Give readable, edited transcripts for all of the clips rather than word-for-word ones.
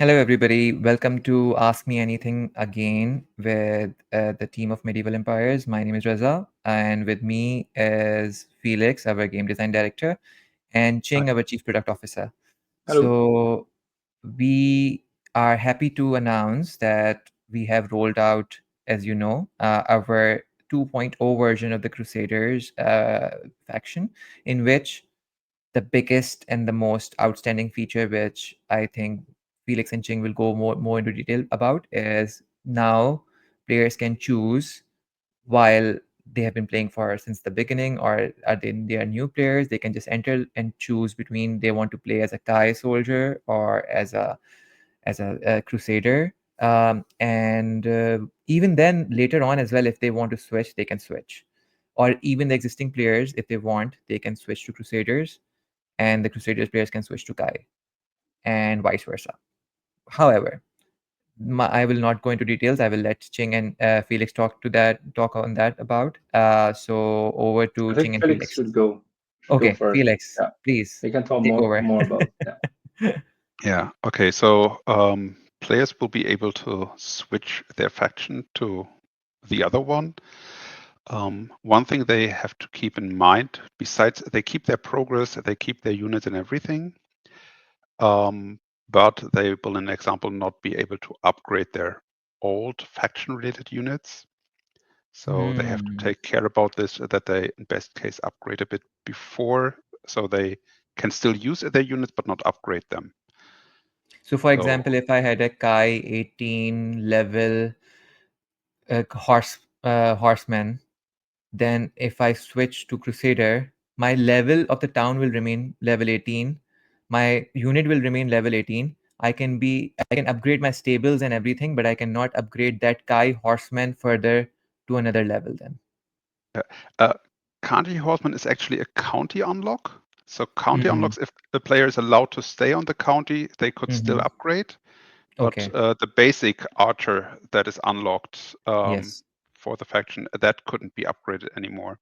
Hello, everybody. Welcome to Ask Me Anything again with the team of Medieval Empires. My name is Reza, and with me is Felix, our game design director, and Hi. Ching, our chief product officer. Hello. So, we are happy to announce that we have rolled out, as you know, our 2.0 version of the Crusaders faction, in which the biggest and the most outstanding feature, which I think Felix and Ching will go more into detail about, is now players can choose while they have been playing for since the beginning, or they are new players. They can just enter and choose between they want to play as a Kai soldier or as a crusader. And even then, later on as well, if they want to switch, they can switch. Or even the existing players, if they want, they can switch to crusaders, and the Crusaders players can switch to Kai, and vice versa. However, I will not go into details. I will let Ching and Felix talk on that about. So over to I Ching think and Felix Felix. should go Okay, first. Felix, Yeah, please he can talk take more over. more about that. Yeah. Okay. So players will be able to switch their faction to the other one. One thing they have to keep in mind, besides they keep their progress, they keep their units and everything, but they will, in example, not be able to upgrade their old faction-related units. So they have to Hmm. take care about this, that they, in best case, upgrade a bit before, so they can still use their units but not upgrade them. So, for So example, if I had a Kai 18 level horseman, then if I switch to Crusader, my level of the town will remain level 18. My unit will remain level 18. I can upgrade my stables and everything, but I cannot upgrade that Kai horseman further to another level then. Uh, uh, County Horseman is actually a county unlock. So county Mm-hmm. unlocks, if the player is allowed to stay on the county, they could still Mm-hmm. upgrade. But Okay. the basic archer that is unlocked Yes. for the faction, that couldn't be upgraded anymore.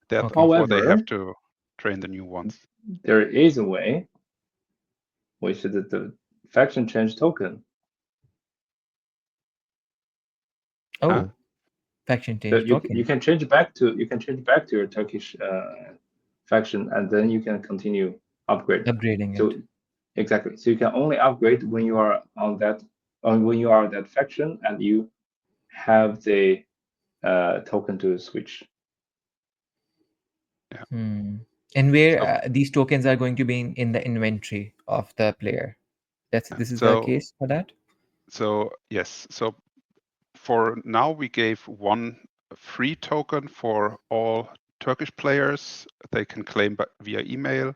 Okay. Therefore, they have However, to train the new ones. there is a way, which is the faction change token. Huh? Oh, faction So change you token. can change back to your Turkish faction, and then you can continue upgrade. Upgrading it. So exactly. So you can only upgrade when you are on when you are that faction and you have the token to switch. Yeah. Hmm. And where So, these tokens are going to be in the inventory of the player. yeah. This is the case for that. So yes. So for now, we gave one free token for all Turkish players. They can claim via email.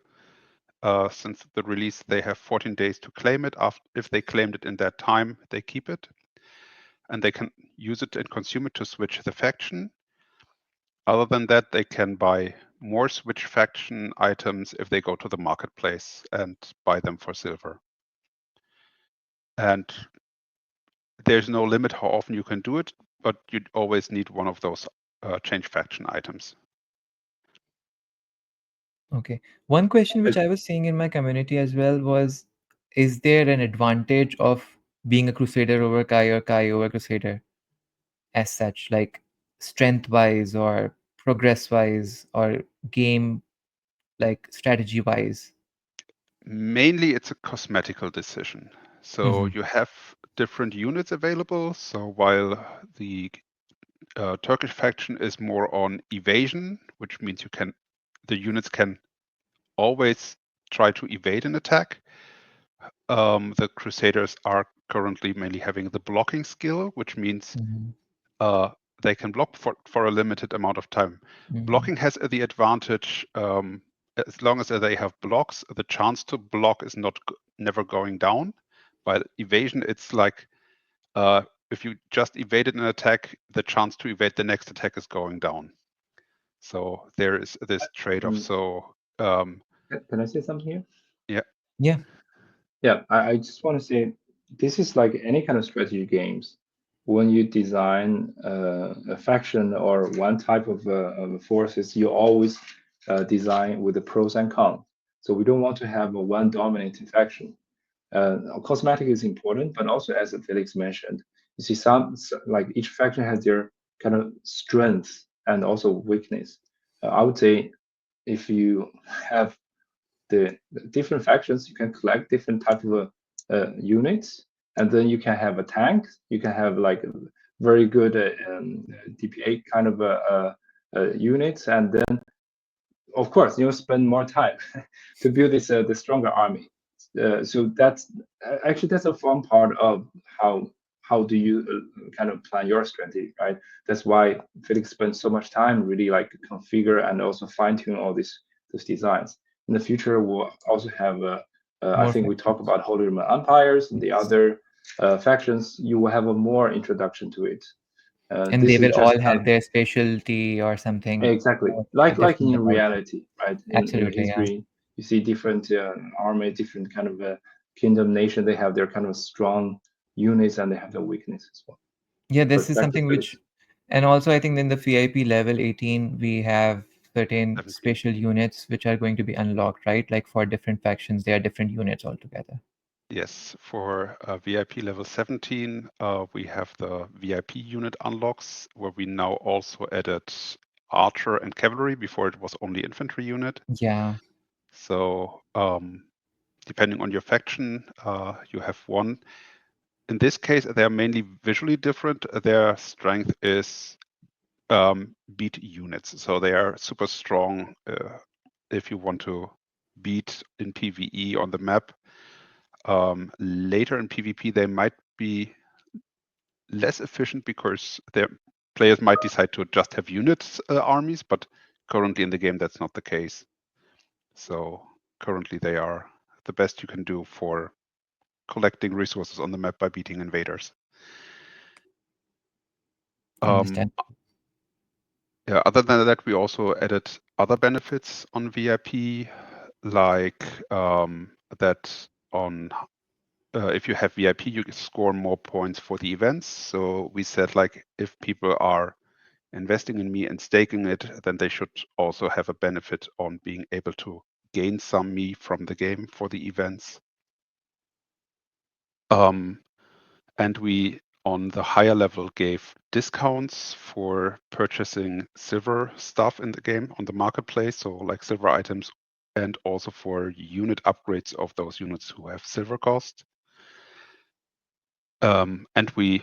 Since the release, they have 14 days to claim it. If they claimed it in that time, they keep it. And they can use it and consume it to switch the faction. Other than that, they can buy more switch faction items if they go to the marketplace and buy them for silver. And there's no limit how often you can do it, but you'd always need one of those change faction items. Okay. One question which But I was seeing in my community as well was, is there an advantage of being a Crusader over Kai or Kai over Crusader as such, like strength wise or progress wise or game like strategy wise? Mainly, it's a cosmetical decision. So Hmm. you have different units available. So while the Turkish faction is more on evasion, which means the units can always try to evade an attack. The Crusaders are currently mainly having the blocking skill, which means Hmm. uh, they can block for a limited amount of time. Hmm. Blocking has the advantage, as long as they have blocks, the chance to block is never going down. While evasion, it's like uh, if you just evaded an attack, the chance to evade the next attack is going down. So there is this trade-off. mm, So can I say something here? yeah, Yeah. Yeah, I just want to say this is like any kind of strategy games. When you design a faction or one type of forces, you always design with the pros and cons. So we don't want to have a one dominating faction. Cosmetic is important, but also as Felix mentioned, you see some like each faction has their kind of strength and also weakness. I would say if you have the different factions, you can collect different type of units, and then you can have a tank. You can have like very good DPA kind of units, and then of course you'll spend more time to build this the stronger army. So that's actually that's a fun part of how do you kind of plan your strategy, right? That's why Felix spends so much time really like configure and also fine tune all these designs. In the future, we'll also have I More think we talk factions. about Holy Roman empires and the Yes. other factions. You will have a more introduction to it. And they This is will all just have their specialty or something exactly like different in about them. reality, right? In Absolutely, yeah. history, you see different army, different kind of kingdom, nation. They have their kind of strong units and they have their weakness as well. Yeah, this But is back to something which, Felix. and also I think in the VIP level 18, we have certain 17. special units which are going to be unlocked, right? Like for different factions, they are different units altogether. Yes, for VIP level 17, we have the VIP unit unlocks, where we now also added archer and cavalry. Before it was only infantry unit. Yeah. So depending on your faction, you have one. In this case, they are mainly visually different. Their strength is beat units. So they are super strong if you want to beat in PvE on the map. Later in PvP, they might be less efficient because their players might decide to just have units armies, but currently in the game, that's not the case. So currently they are the best you can do for collecting resources on the map by beating invaders. Understand. Yeah, other than that, we also added other benefits on VIP, like that on if you have VIP, you score more points for the events. So we said like if people are investing in me and staking it, then they should also have a benefit on being able to gain some me from the game for the events. And we, on the higher level, gave discounts for purchasing silver stuff in the game on the marketplace, so like silver items, and also for unit upgrades of those units who have silver cost. And we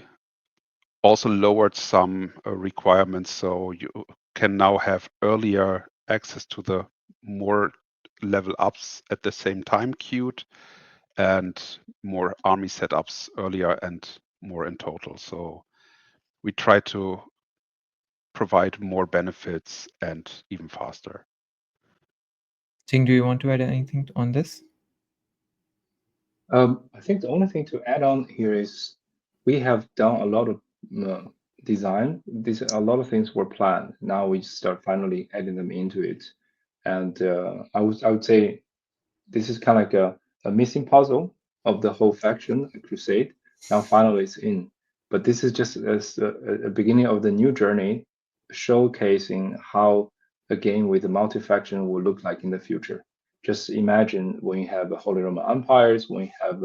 also lowered some requirements, so you can now have earlier access to the more level ups at the same time queued, and more army setups earlier and more in total. So we try to provide more benefits and even faster. Ching, do you want to add anything on this? I think the only thing to add on here is we have done a lot of design. A lot of things were planned. Now we start finally adding them into it, and I would say this is kind of like a missing puzzle of the whole faction, a crusade. Now finally it's in. But this is just as a beginning of the new journey, showcasing how a game with a multi-faction will look like in the future. Just imagine when you have a Holy Roman empires, when you have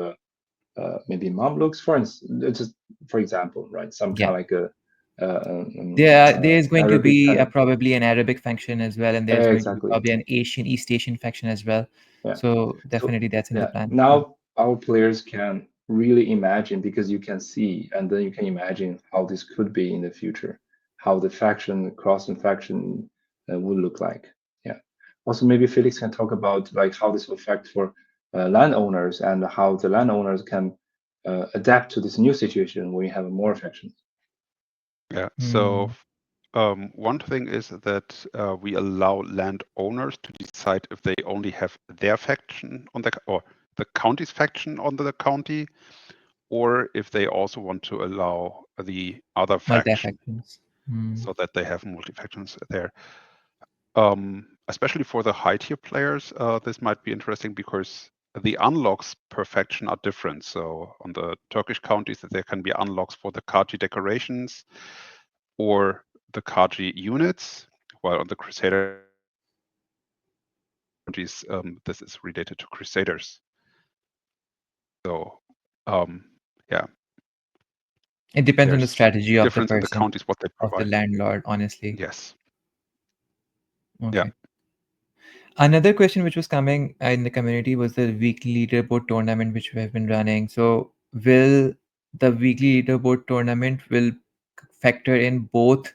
maybe Mamluks, for instance, just for example, right? Some kind Yeah. of like a There is going to Arabic be kind of probably an Arabic faction as well, and there's going to be exactly. probably an East Asian faction as well. Yeah. So So definitely that's in the yeah, plan. Yeah. now our players can really imagine because you can see, and then you can imagine how this could be in the future, how the faction, cross and faction would look like. Yeah. Also, maybe Felix can talk about like how this will affect for landowners and how the landowners can adapt to this new situation when you have more factions. Yeah. So Hmm. one thing is that we allow landowners to decide if they only have their faction on the or the county's faction on the county, or if they also want to allow the other faction, Multi-factions. Hmm. so that they have multi factions there. Especially for the high tier players, this might be interesting because the unlocks per faction are different. So on the Turkish counties, there can be unlocks for the Kaji decorations or the Kaji units, while on the Crusader counties, this is related to Crusaders. So yeah, It depends on the there's strategy of the difference in the person, counties what they of the provide. landlord, honestly. Yes. Yeah. Okay. Another question which was coming in the community was the weekly leaderboard tournament which we have been running. So will the weekly leaderboard tournament will factor in both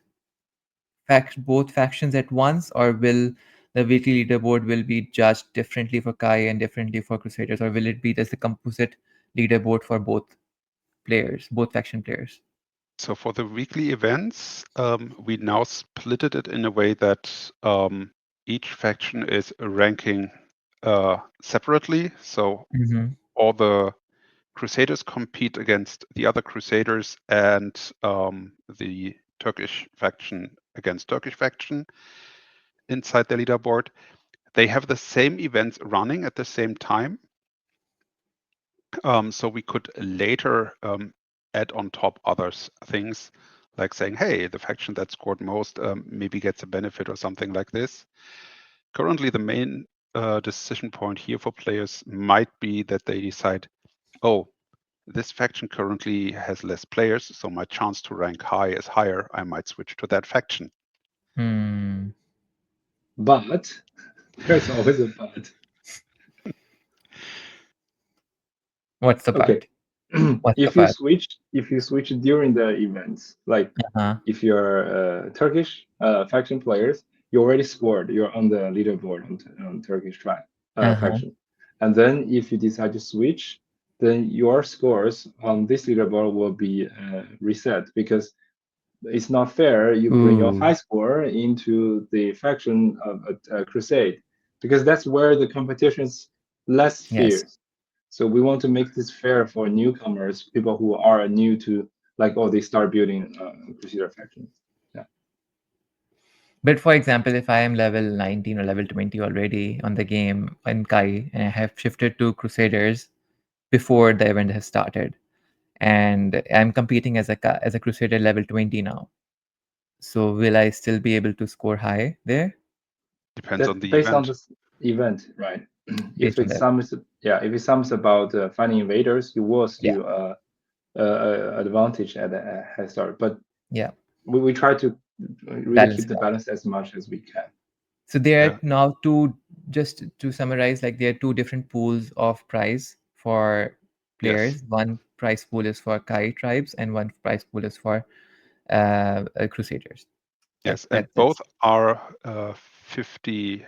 factions at once, or will the weekly leaderboard will be judged differently for Kai and differently for Crusaders, or will it be just a composite leaderboard for both faction players? So for the weekly events, we now split it in a way that each faction is ranking separately. So Mm-hmm. all the Crusaders compete against the other Crusaders, and the Turkish faction against Turkish faction inside the leaderboard. They have the same events running at the same time. So we could later add on top others things like saying, hey, the faction that scored most maybe gets a benefit or something like this. Currently, the main decision point here for players might be that they decide, oh, this faction currently has less players, so my chance to rank high is higher. I might switch to that faction. Hmm. But there's always a but. What's the Okay. part? What's the part? If you switch during the events, like Uh-huh. if you're Turkish faction players, you already scored. You're on the leaderboard on Turkish tribe Uh-huh. faction, and then if you decide to switch, then your scores on this leaderboard will be reset because it's not fair you bring your Ooh. high score into the faction of a crusade because that's where the competition is less Yes. fierce. So we want to make this fair for newcomers, people who are new to like, oh, they start building Crusader factions. Yeah. But for example, if I am level 19 or level 20 already on the game in Kai and I have shifted to Crusaders before the event has started, and I'm competing as a Crusader level 20 now. So will I still be able to score high there Depends on That the based on event. this event, right? If based on it's that? some, yeah, if it's some about finding invaders, you will Yeah. still advantage at a head start. But Yeah. we try to really Balance keep it the out. balance as much as we can. So there Yeah. are now two, just to summarize, like there are two different pools of prize for Yes. players. One prize pool is for Kai tribes, and one prize pool is for Crusaders. Yes. And That's both are 50,000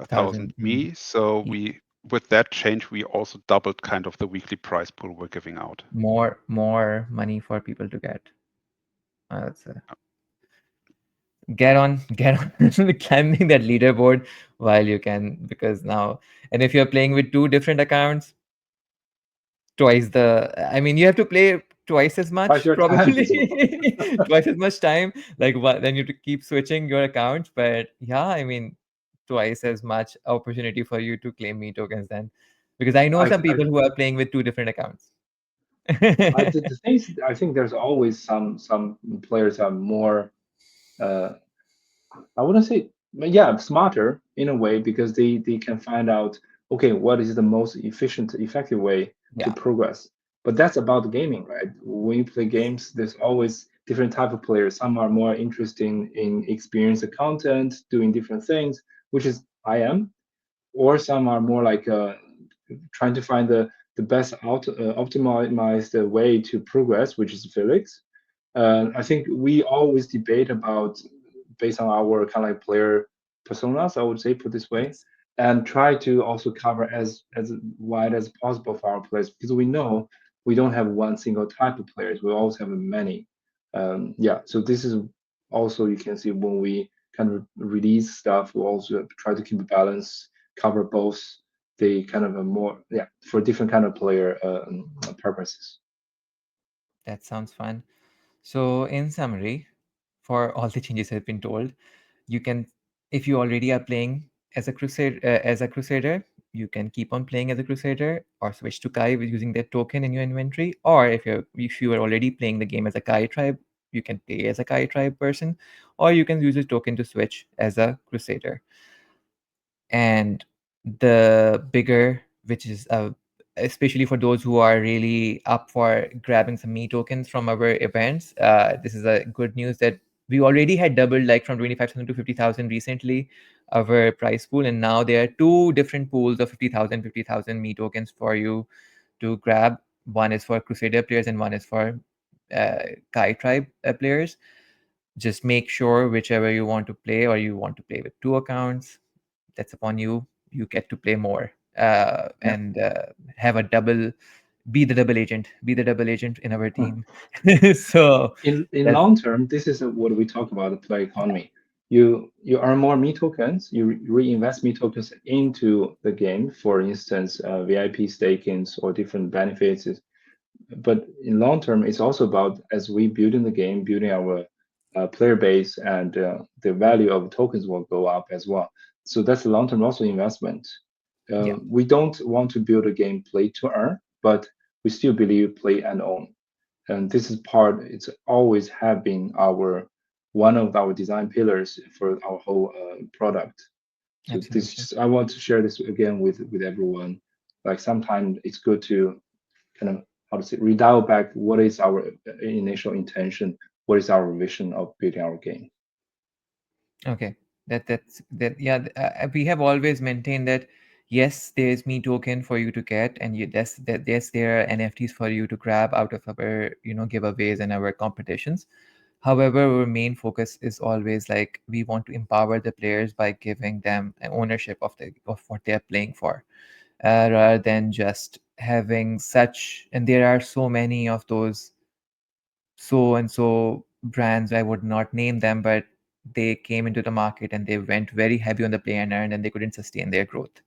thousand me. So each. we, with that change, we also doubled kind of the weekly prize pool we're giving out. More money for people to get. That's get on climbing that leaderboard while you can, because now, and if you're playing with two different accounts, twice the, I mean, you have to play twice as Twice much your time probably. as well. Twice as much time, like what, then you have to keep switching your accounts. But yeah, I mean, twice as much opportunity for you to claim me tokens then, because I know I, some I, people who are playing with two different accounts. the thing is, I think there's always some players are more uh, I wouldn't say, but yeah, smarter in a way because they can find out, okay, what is the most efficient, effective way to Yeah. progress. But that's about gaming, right? When you play games, there's always different type of players. Some are more interested in experience the content, doing different things, which is I am, or some are more like trying to find the best optimized way to progress, which is Felix. I think we always debate about based on our kind of like player personas, I would say, put this way, Yes. and try to also cover as wide as possible for our players because we know we don't have one single type of players. We always have many. Yeah, so this is also you can see when we kind of release stuff, we also try to keep a balance, cover both the kind of a more yeah for different kind of player purposes. That sounds fun. So, in summary, for all the changes have been told, you can, if you already are playing as a crusader, you can keep on playing as a crusader or switch to Kai with using that token in your inventory. Or if you are already playing the game as a Kai tribe, you can play as a Kai tribe person, or you can use a token to switch as a crusader. And the bigger, which is especially for those who are really up for grabbing some me tokens from our events. This is a good news that we already had doubled, like from 25,000 to 50,000 recently, our prize pool, and now there are two different pools of 50,000 me tokens for you to grab. One is for Crusader players and one is for Kayi Tribe players. Just make sure whichever you want to play, or you want to play with two accounts, that's upon you. You get to play more Yeah. and have a double, be the double agent in our Huh. team. So In that's long term, this is what we talk about the play economy. You earn more me tokens, you reinvest me tokens into the game, for instance, VIP stakings or different benefits. But in long term, it's also about as we build in the game, building our player base, and the value of tokens will go up as well. So that's a long term also investment. yeah, We don't want to build a game play to earn, but we still believe play and own. And this is part. It's always have been our one of our design pillars for our whole product. So absolutely. this I want to share this again with everyone. Like sometimes it's good to kind of how to say redial back what is our initial intention, what is our vision of building our game. Okay, that. Yeah, we have always maintained that yes, there is me token for you to get, and yes, there are NFTs for you to grab out of our giveaways and our competitions. However, our main focus is always like we want to empower the players by giving them an ownership of what they are playing for, rather than just having such. And there are so many of those so and so brands. I would not name them, but they came into the market and they went very heavy on the play and earn, and they couldn't sustain their growth.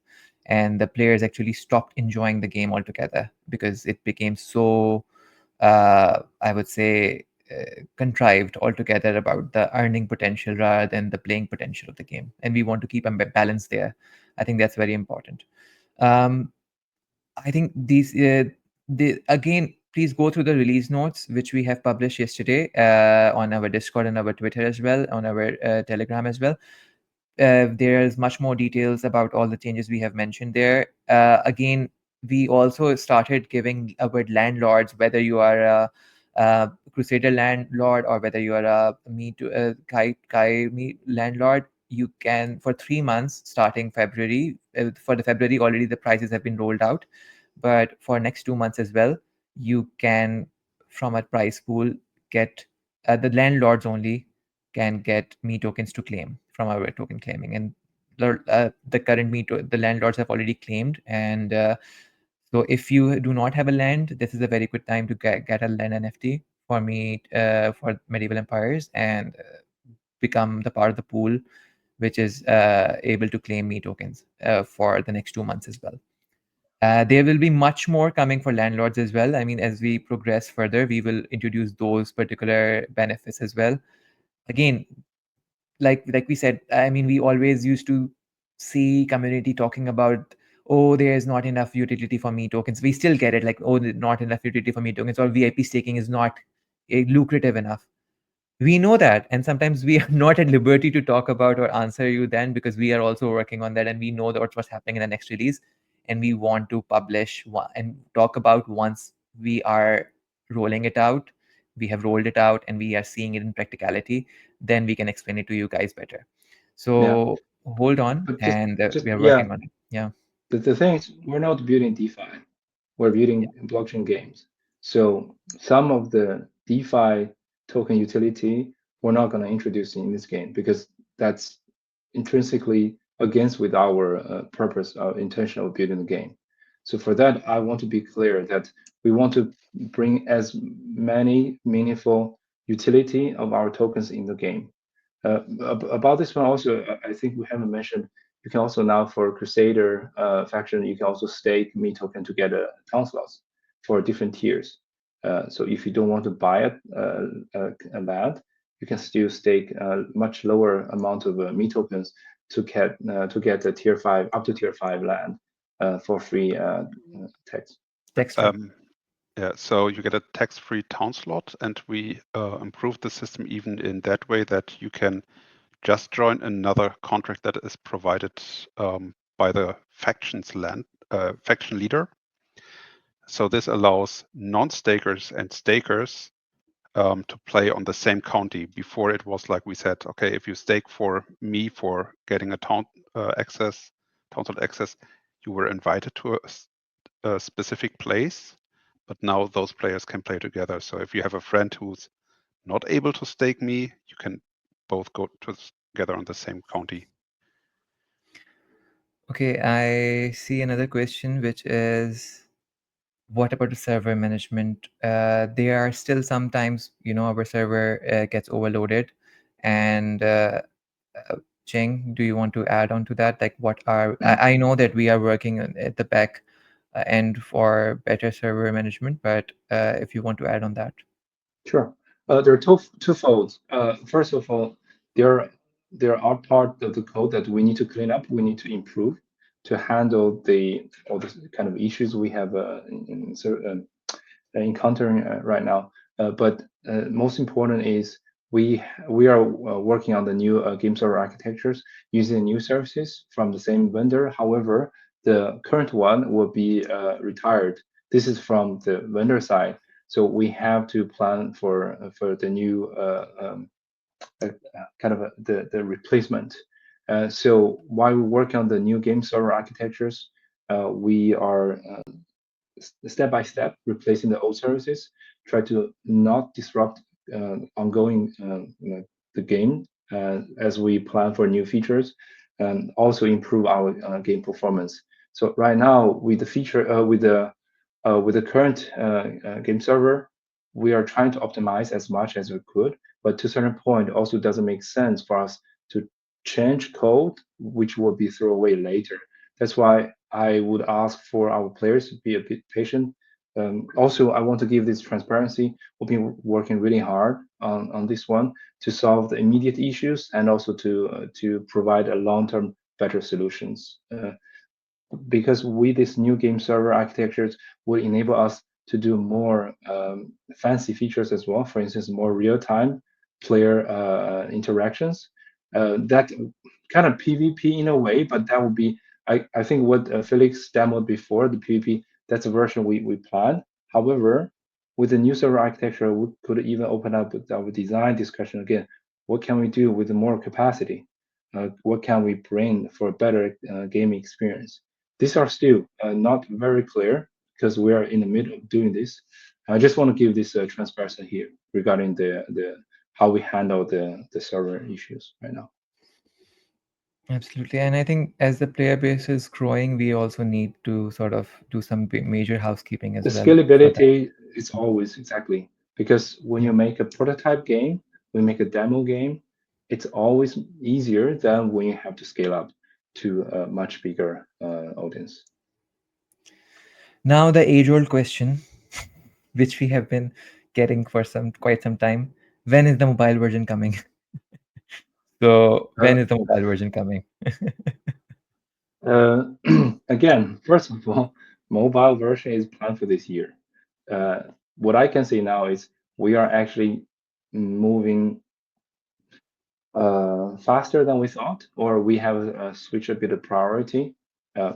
And the players actually stopped enjoying the game altogether because it became so, I would say, contrived altogether about the earning potential rather than the playing potential of the game. And we want to keep a balance there. I think that's very important. Um, I think again, please go through the release notes which we have published yesterday on our Discord and our Twitter as well, on our Telegram as well. There's much more details about all the changes we have mentioned there. Again, we also started giving our landlords, whether you are a Crusader landlord or whether you are a Kai me landlord, you can for 3 months starting February. For the February already the prices have been rolled out, but for next 2 months as well, you can from a price pool get the landlords only can get me tokens to claim from our token claiming. And the current the landlords have already claimed. And so if you do not have a land, this is a very good time to get a land NFT for me for medieval empires and become the part of the pool which is able to claim me tokens for the next 2 months as well. There will be much more coming for landlords as well. I mean, as we progress further, we will introduce those particular benefits as well. Again, like we said, I mean, we always used to see community talking about, oh, there's not enough utility for me tokens. We still get it, like, oh, not enough utility for me tokens, or VIP staking is not lucrative enough. We know that, and sometimes we are not at liberty to talk about or answer you then, because we are also working on that, and we know that what's happening in the next release, and we want to publish and talk about once we are rolling it out, we have rolled it out and we are seeing it in practicality, then we can explain it to you guys better. Yeah, So hold on, but and just we are yeah, working on it. Yeah. the thing is, we're not building DeFi. We're Yeah. building blockchain games. So some of the DeFi token utility we're not going to introduce in this game because that's intrinsically against with our purpose, our intention of building the game. So for that, I want to be clear that we want to bring as many meaningful utility of our tokens in the game. About this one also, I think we haven't mentioned. You can also now for Crusader faction, you can also stake me token to get a town slots for different tiers. So if you don't want to buy a land, you can still stake a much lower amount of me tokens to get a tier 5 up to tier 5 land for free text. Text free. Um, yeah, so you get a tax-free town slot, and we improved the system even in that way that you can just join another contract that is provided by the faction leader. So this allows non-stakers and stakers to play on the same county. Before it was like we said, okay, if you stake for me for getting a town access, townsend access, you were invited to a specific place, but now those players can play together. So if you have a friend who's not able to stake me, you can both go together on the same county. Okay, I see another question, which is, what about the server management? There are still sometimes, our server gets overloaded. And Cheng, do you want to add on to that? Like, what are I know that we are working at the back end for better server management, but if you want to add on that. Sure. There are twofold. First of all, there are part of the code that we need to clean up, we need to improve to handle all the kind of issues we have encountering right now. But most important is we are working on the new game server architectures using new services from the same vendor. However, the current one will be retired. This is from the vendor side. So we have to plan for the new kind of the replacement. So while we work on the new game server architectures, we are step by step replacing the old services. Try to not disrupt ongoing the game as we plan for new features, and also improve our game performance. So right now with the feature with the current game server, we are trying to optimize as much as we could, but to a certain point, also doesn't make sense for us to change code, which will be thrown away later. That's why I would ask for our players to be a bit patient. Also, I want to give this transparency. We've been working really hard on this one to solve the immediate issues and also to provide a long-term better solutions. Because with this new game server architectures will enable us to do more fancy features as well. For instance, more real-time player interactions. That kind of PvP in a way, but that would be, I think what Felix demoed before, the PvP, that's a version we planned. However, with the new server architecture, we could even open up our design discussion again. What can we do with more capacity? What can we bring for a better gaming experience? These are still not very clear because we are in the middle of doing this. I just want to give this transparency here regarding the how we handle the server issues right now. Absolutely. And I think as the player base is growing, we also need to sort of do some major housekeeping The as well for that. scalability is always exactly because when Yeah. you make a prototype game, when you make a demo game, it's always easier than when you have to scale up to a much bigger audience. Now the age-old question, which we have been getting for quite some time: when is the mobile version coming? So Uh, when is the mobile version coming? Uh, again, first of all, mobile version is planned for this year. Uh, what I can say now is we are actually moving faster than we thought, or we have switched a bit of priority. Uh,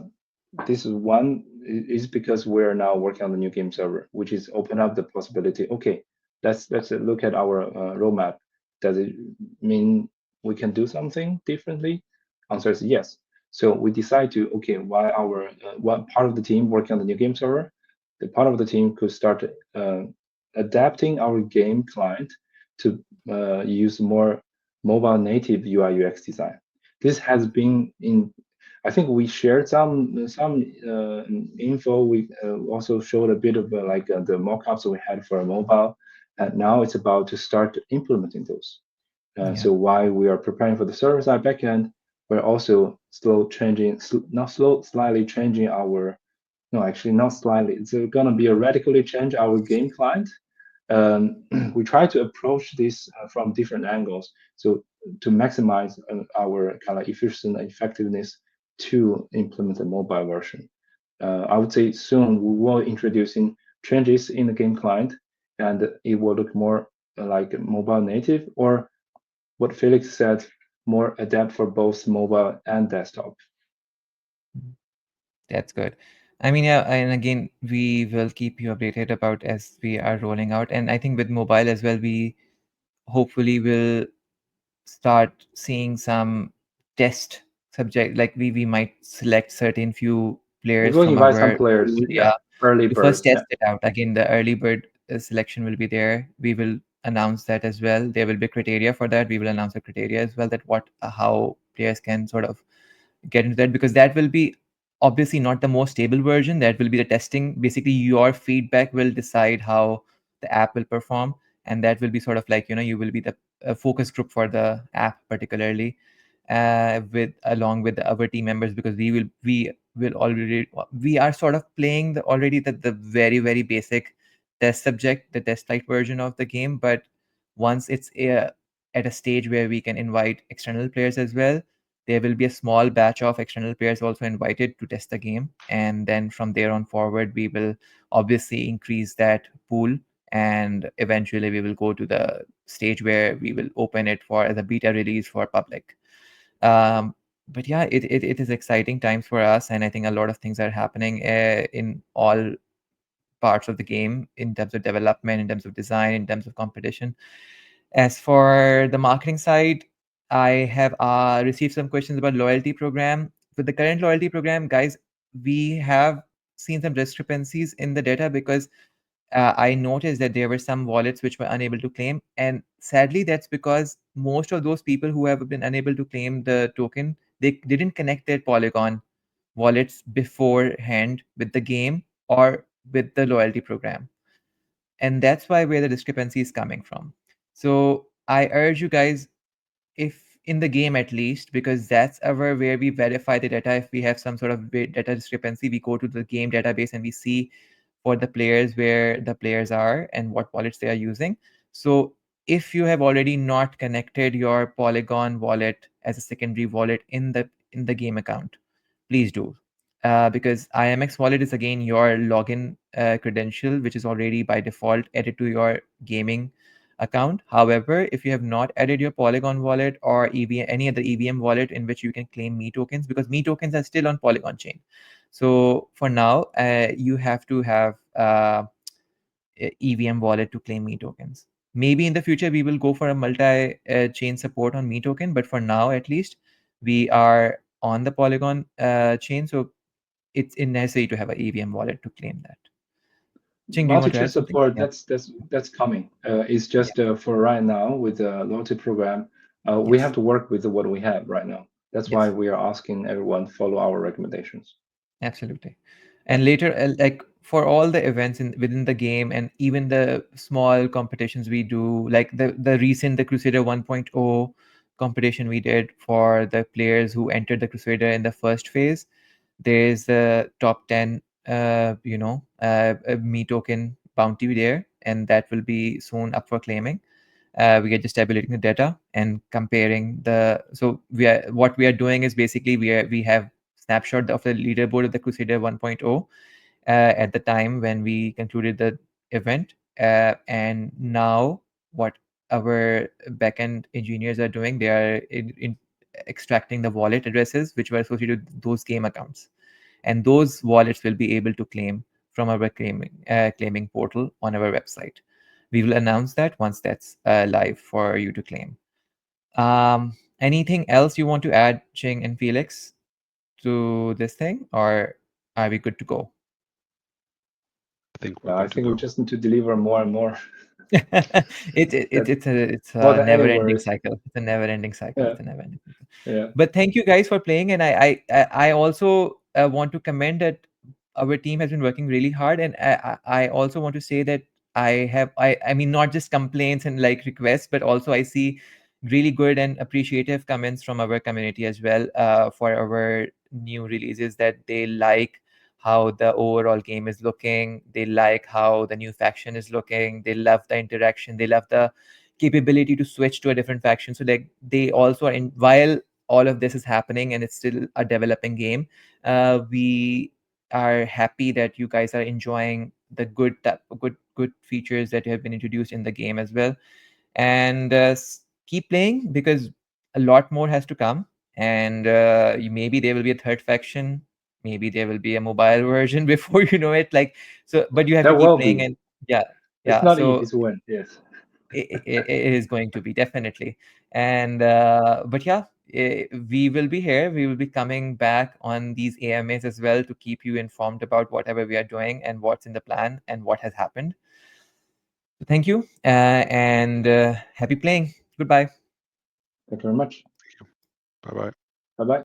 this is one is because we're now working on the new game server, which is open up the possibility. Okay, let's look at our roadmap. Does it mean we can do something differently? Answer is yes. So we decide to okay, why our one part of the team working on the new game server, the part of the team could start adapting our game client to use more mobile native UI UX design. This has been in I think we shared some info. We also showed a bit of the mockups we had for mobile, and now it's about to start implementing those. Yeah. So while we are preparing for the server side backend, we're also slightly changing our no, actually not slightly. It's gonna be a radically change our game client. We try to approach this from different angles. So to maximize our kind of efficiency and effectiveness to implement the mobile version. I would say soon we will introducing changes in the game client, and it will look more like mobile native, or what Felix said, more adapt for both mobile and desktop. That's good. I mean, yeah, and again, we will keep you updated about as we are rolling out. And I think with mobile as well, we hopefully will start seeing some test subject. Like we might select certain few Maybe players we from invite some our players. pool, Yeah, yeah, early to first birds. test Yeah, it out. Again, the early bird selection will be there. We will announce that as well. There will be criteria for that. We will announce the criteria as well, that what how players can sort of get into that, because that will be obviously not the most stable version. That will be the testing. Basically, your feedback will decide how the app will perform, and that will be sort of like, you will be the focus group for the app particularly, with along with the other team members, because we will already, we are sort of playing already the very very basic test subject, the test light version of the game. But once it's at a stage where we can invite external players as well, there will be a small batch of external players also invited to test the game. And then from there on forward, we will obviously increase that pool. And eventually, we will go to the stage where we will open it for as a beta release for public. Um, but yeah, it is exciting times for us. And I think a lot of things are happening in all parts of the game, in terms of development, in terms of design, in terms of competition. As for the marketing side, I have received some questions about loyalty program. With the current loyalty program, guys, we have seen some discrepancies in the data, because I noticed that there were some wallets which were unable to claim. And sadly, that's because most of those people who have been unable to claim the token, they didn't connect their Polygon wallets beforehand with the game or with the loyalty program. And that's where the discrepancy is coming from. So I urge you guys, if in the game at least, because that's our where we verify the data. If we have some sort of data discrepancy, we go to the game database and we see for the players where the players are and what wallets they are using. So if you have already not connected your Polygon wallet as a secondary wallet in the game account, please do. Because IMX wallet is again your login credential, which is already by default added to your gaming account. However, if you have not added your Polygon wallet or any other EVM wallet in which you can claim Me tokens, because Me tokens are still on Polygon chain. So for now, you have to have EVM wallet to claim Me tokens. Maybe in the future we will go for a multi-chain support on Me token, but for now at least we are on the Polygon chain, so it's necessary to have an EVM wallet to claim that. Ching, do you want to multi-chain add something? support. Yeah. That's coming. It's Yeah. just for right now with the loyalty program. We have Yes. to work with what we have right now. That's why Yes. we are asking everyone to follow our recommendations. Absolutely. Yeah. And later, like for all the events within the game and even the small competitions we do, like the Crusader 1.0 competition we did for the players who entered the Crusader in the first phase, there's the top 10, Me token bounty there, and that will be soon up for claiming. We are just tabulating the data and comparing the. So what we are doing is basically we have snapshot of the leaderboard of the Crusader 1.0 at the time when we concluded the event, and now what our backend engineers are doing, they are in extracting the wallet addresses which were associated with those game accounts, and those wallets will be able to claim from our claiming portal on our website. We will announce that once that's live for you to claim. Anything else you want to add, Ching and Felix, to this thing, or are we good to go? I think we're Yeah, I good to think we go. just need to deliver more and more. That It's more a than any never-ending words. cycle. It's a never-ending cycle. Yeah, It's a never-ending cycle. yeah. But thank you guys for playing, and I also want to commend that our team has been working really hard, and I also want to say that I mean, not just complaints and like requests, but also I see really good and appreciative comments from our community as well, for our new releases, that they like how the overall game is looking, they like how the new faction is looking, they love the interaction, they love the capability to switch to a different faction. So like they also are in, while all of this is happening and it's still a developing game, we are happy that you guys are enjoying the good features that have been introduced in the game as well. And keep playing, because a lot more has to come. And maybe there will be a third faction maybe there will be a mobile version before you know it. Like, so, but you have to There keep will playing, be. and yeah, It's yeah. not if, So it's when. Yes. it is going to be definitely. And but yeah, we will be here. We will be coming back on these AMAs as well to keep you informed about whatever we are doing and what's in the plan and what has happened. So thank you, and happy playing. Goodbye. Thank you very much. Bye bye. Bye bye.